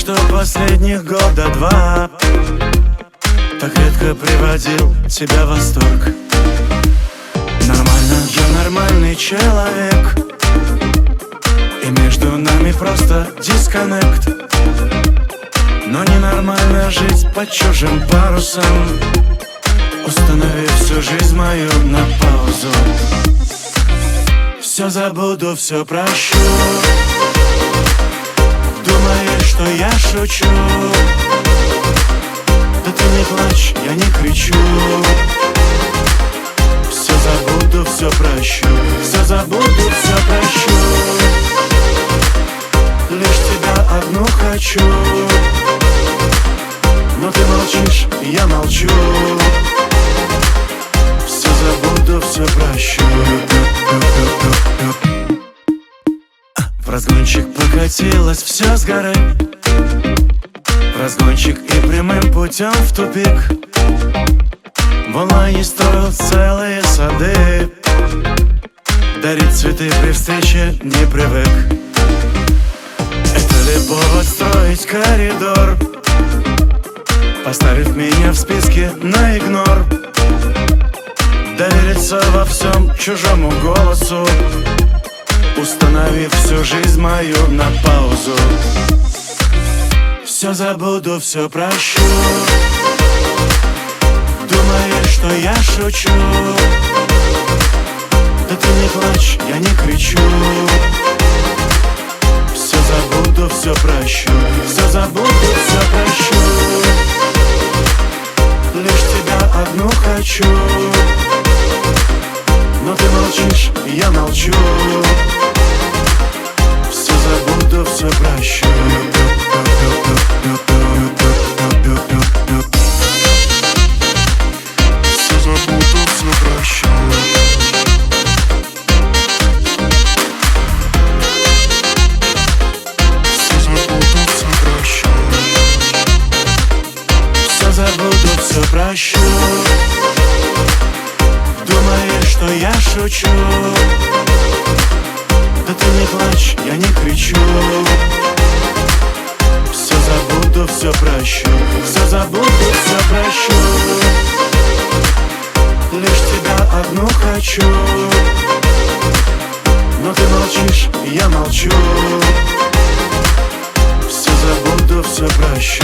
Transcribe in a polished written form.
что последних года два так редко приводил тебя в восторг. Нормально, я нормальный человек, и между нами просто дисконнект. Но ненормально жить под чужим парусом, установив всю жизнь мою на паузу. Все забуду, все прощу. Думаешь, что я шучу? Да ты не плачь, я не кричу. Все забуду, все прощу. Все забуду, все прощу. Лишь тебя одну хочу. Но ты молчишь, и я молчу. Все забуду, все прощу. В разгончик покатилось все с горы, в разгончик и прямым путем в тупик. В онлайне строил целые сады, дарить цветы при встрече не привык. Это ли повод строить коридор, поставив меня в списке на игнор? Довериться во всем чужому голосу, установив всю жизнь мою на паузу. Все забуду, все прощу. Думаешь, что я шучу? Да ты не плачь, я не кричу. Все забуду, все прощу. Все забуду, все прощу. Лишь тебя одну хочу. Но ты молчишь, и я молчу. Все забуду, все прощу. Все забуду, все прощу. Все забуду, все прощу. Все забуду, все прощу. Думаешь, что я шучу? Да ты не плачь, я не кричу. Все забуду, все прощу. Все забуду, все прощу. Лишь тебя одну хочу. Но ты молчишь, и я молчу. Все забуду, все прощу.